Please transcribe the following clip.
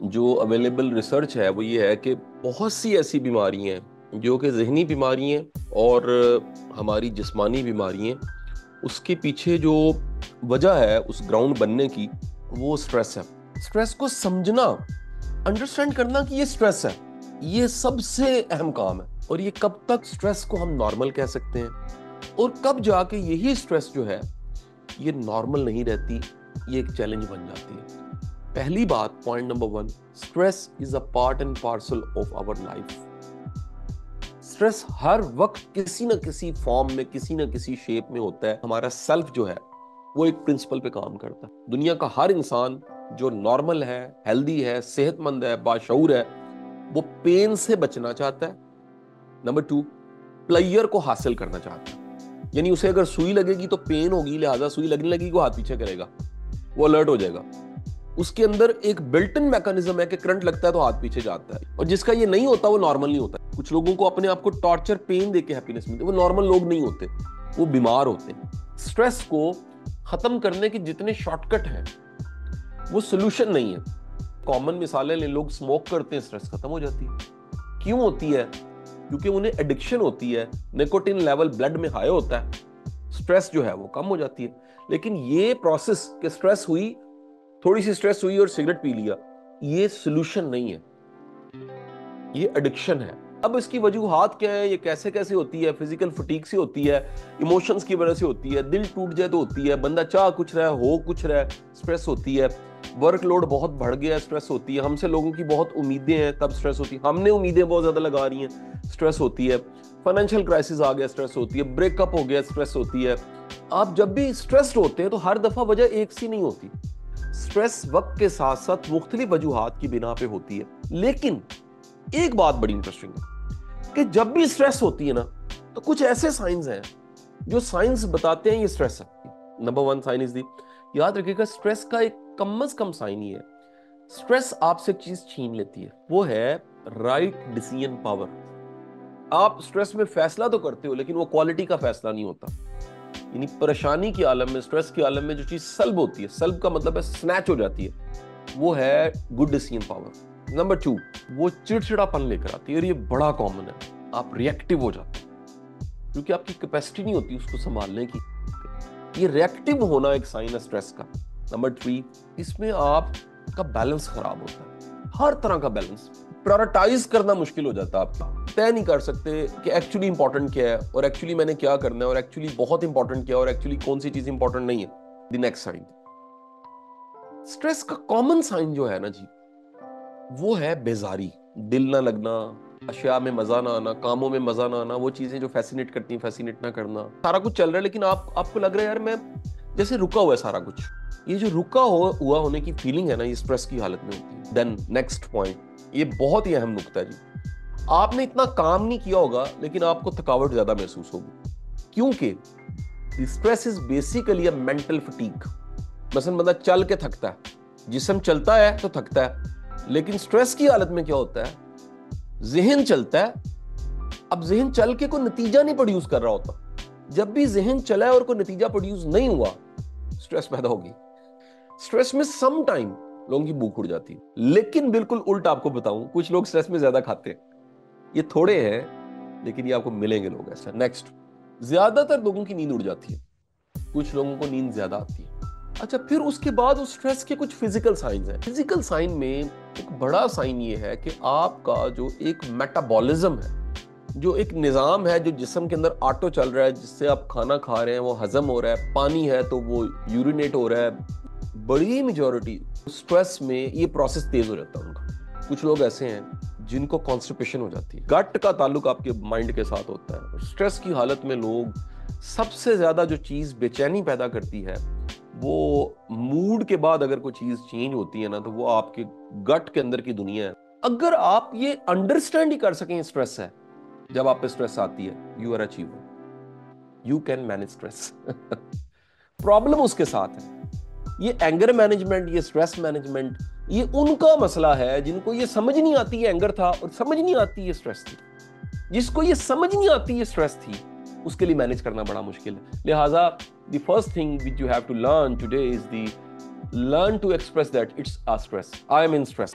جو available research ہے وہ یہ ہے کہ بہت سی ایسی بیماری ہیں جو کہ ذہنی بیماری ہیں اور ہماری جسمانی بیماری ہیں، اس کے پیچھے جو وجہ ہے اس گراؤنڈ بننے کی وہ سٹریس ہے۔ سٹریس کو سمجھنا، انڈرسٹینڈ کرنا کہ یہ سٹریس ہے، یہ سب سے اہم کام ہے۔ اور یہ کب تک سٹریس کو ہم نارمل کہہ سکتے ہیں اور کب جا کے یہی سٹریس جو ہے یہ نارمل نہیں رہتی، یہ ایک چیلنج بن جاتی ہے۔ پہلی بات، point number 1، stress is a part and parcel of our life. Stress ہر وقت کسی نہ کسی فارم میں، کسی نہ کسی شیپ میں ہوتا ہے۔ ہمارا سیلف جو ہے وہ ایک پرنسپل پہ کام کرتا ہے۔ دنیا کا ہر انسان جو نارمل ہے، ہیلدی ہے، صحت مند ہے، باشعور ہے، وہ پین سے بچنا چاہتا ہے۔ نمبر 2، پلیئر کو حاصل کرنا چاہتا ہے، یعنی اسے اگر سوئی لگے گی تو پین ہوگی، لہٰذا سوئی لگنے لگی وہ ہاتھ پیچھے کرے گا، وہ الرٹ ہو جائے گا۔ اس کے اندر ایک بلٹ ان میکانزم ہے کہ کرنٹ لگتا ہے تو ہاتھ پیچھے جاتا ہے، اور جس کا یہ نہیں ہوتا وہ نارمل نہیں ہوتا۔ کچھ لوگوں کو اپنے آپ کو ٹارچر پین دے کے ہیپینس ملتی ہے، وہ نارمل لوگ نہیں ہوتے، وہ بیمار ہوتے ہیں۔ سٹریس کو ختم کرنے کے جتنے شارٹ کٹ ہیں وہ سولوشن نہیں ہے۔ کامن مثالیں لیں، لوگ سموک کرتے ہیں، سٹریس ختم ہو جاتی ہے۔ کیوں ہوتی ہے؟ کیونکہ انہیں ایڈکشن ہوتی ہے، نیکوٹین لیول بلڈ میں ہائی ہوتا ہے، سٹریس جو ہے وہ کم ہو جاتی ہے۔ لیکن یہ پروسیس کہ سٹریس ہوئی، تھوڑی سی سٹریس ہوئی اور سگریٹ پی لیا، یہ سولوشن نہیں ہے، یہ ایڈکشن ہے۔ اب اس کی وجوہات کیا ہیں، یہ کیسے کیسے ہوتی ہے؟ فزیکل فٹیگ سے ہوتی ہے، ایموشنز کی وجہ سے ہوتی ہے، دل ٹوٹ جائے تو ہوتی ہے، بندہ چاہ کچھ رہا ہے ہو کچھ رہا ہے، سٹریس ہوتی ہے۔ ورک لوڈ بہت بڑھ گیا ہے، سٹریس ہوتی ہے۔ ہم سے لوگوں کی بہت امیدیں ہیں، تب سٹریس ہوتی ہے۔ ہم نے امیدیں بہت زیادہ لگا رہی ہیں، سٹریس ہوتی ہے۔ فائنینشیل کرائسس آ گیا، سٹریس ہوتی ہے۔ بریک اپ ہو گیا، سٹریس ہوتی ہے۔ آپ جب بھی سٹریسڈ ہوتے ہیں تو ہر دفعہ وجہ ایک سی نہیں ہوتی، سٹریس وقت کے ساتھ ساتھ مختلف وجوہات کی بنا پہ ہوتی ہے۔ لیکن ایک بات بڑی انٹرسٹنگ ہے کہ جب بھی سٹریس ہوتی ہے نا تو کچھ ایسے سائنز ہیں جو سائنس بتاتے ہیں یہ سٹریس ہے۔ نمبر 1 سائن از دی، یاد رکھیے گا سٹریس کا ایک کم از کم سائن یہ ہے، سٹریس آپ سے چیز چھین لیتی ہے، وہ ہے رائٹ ڈیسیژن پاور۔ آپ سٹریس میں فیصلہ تو کرتے ہو لیکن وہ کوالٹی کا فیصلہ نہیں ہوتا، یعنی پریشانی کے عالم میں، سٹریس کے عالم میں جو چیز سلب ہوتی ہے، سلب کا مطلب ہے سنیچ ہو جاتی ہے، وہ ہے گڈ ڈیسیژن پاور۔ نمبر 2، وہ چڑچڑا پن لے کر آتی ہے، اور یہ بڑا کامن ہے، آپ ریئیکٹیو ہو جاتے ہیں کیونکہ آپ کی کیپیسٹی نہیں ہوتی اس کو سنبھالنے کی۔ یہ ریئیکٹیو ہونا ایک سائن ہے سٹریس کا۔ نمبر 3، اس میں آپ کا بیلنس خراب ہوتا ہے، ہر طرح کا بیلنس، پرائورٹائز کرنا مشکل ہو جاتا ہے آپ کا، طے نہیں کر سکتے کہ ایکچولی امپورٹنٹ کیا ہے اور ایکچولی میں نے کیا کرنا ہے اور ایکچولی بہت امپورٹنٹ کیا ہے اور ایکچولی کون سی چیز امپورٹنٹ نہیں ہے۔ دی نیکسٹ سائن، سٹریس کا کامن سائن جو ہے نا جی، وہ ہے بیزاری، دل نہ لگنا، اشیاء میں مزہ نہ آنا، کاموں میں مزہ نہ آنا، وہ چیزیں جو فیسینیٹ کرتی ہیں فیسینیٹ نہ کرنا۔ سارا کچھ چل رہا ہے لیکن آپ کو لگ رہا ہے یار میں جیسے رکا ہوا ہے سارا کچھ، یہ جو رکا ہوا ہونے کی فیلنگ ہے نا، یہ سٹریس کی حالت میں ہوتی ہے۔ دین نیکسٹ پوائنٹ، یہ بہت ہی اہم نقطہ ہے جی، آپ نے اتنا کام نہیں کیا ہوگا لیکن آپ کو تھکاوٹ زیادہ محسوس ہوگی، کیونکہ stress is basically a mental fatigue. مثلا بندہ چل کے تھکتا ہے، جسم چلتا ہے تو تھکتا ہے، لیکن سٹریس کی حالت میں کیا ہوتا ہے، ذہن چلتا ہے۔ اب ذہن چل کے کوئی نتیجہ نہیں پروڈیوس کر رہا ہوتا، جب بھی ذہن چلا ہے اور کوئی نتیجہ پروڈیوس نہیں ہوا، سٹریس پیدا ہوگی۔ سٹریس میں سم ٹائم لوگوں کی بھوک اڑ جاتی ہے، لیکن بالکل الٹا آپ کو بتاؤں، کچھ لوگ سٹریس میں زیادہ کھاتے ہیں، یہ تھوڑے ہیں لیکن یہ آپ کو ملیں گے لوگ ایسا۔ نیکسٹ، زیادہ تر لوگوں کی نیند اڑ جاتی ہے، کچھ لوگوں کو نیند زیادہ آتی ہے۔ اچھا، پھر اس کے بعد اس سٹریس کے کچھ فزیکل سائنز ہیں۔ فزیکل سائن میں ایک بڑا سائن یہ ہے کہ آپ کا جو ایک میٹابولزم ہے، جو ایک نظام ہے جو جسم کے اندر آٹو چل رہا ہے، جس سے آپ کھانا کھا رہے ہیں وہ ہضم ہو رہا ہے، پانی ہے تو وہ یورینیٹ ہو رہا ہے، بڑی میجورٹی سٹریس میں یہ پروسیس تیز ہو جاتا ہے ان کا۔ کچھ لوگ ایسے ہیں جن کو کانسٹیپیشن ہو جاتی ہے، گٹ کا تعلق آپ کے مائنڈ کے ساتھ ہوتا ہے۔ سٹریس کی حالت میں لوگ سب سے زیادہ جو چیز بے چینی پیدا کرتی ہے، وہ موڈ کے بعد اگر کوئی چیز چینج ہوتی ہے نا تو وہ آپ کے گٹ کے اندر کی دنیا ہے۔ اگر آپ یہ انڈرسٹینڈ ہی کر سکیں سٹریس ہے، جب آپ پہ سٹریس آتی ہے، you are achiever, you can manage stress. Problem اس کے ساتھ ہے، یہ اینگر مینجمنٹ، یہ سٹریس مینجمنٹ، یہ ان کا مسئلہ ہے جن کو یہ سمجھ نہیں آتی یہ اینگر تھا اور سمجھ نہیں آتی یہ سٹریس تھی۔ جس کو یہ سمجھ نہیں آتی یہ سٹریس تھی، اس کے لیے مینج کرنا بڑا مشکل ہے۔ لہٰذا the first thing which you have to learn today is learn to express that it's a stress. I am in stress.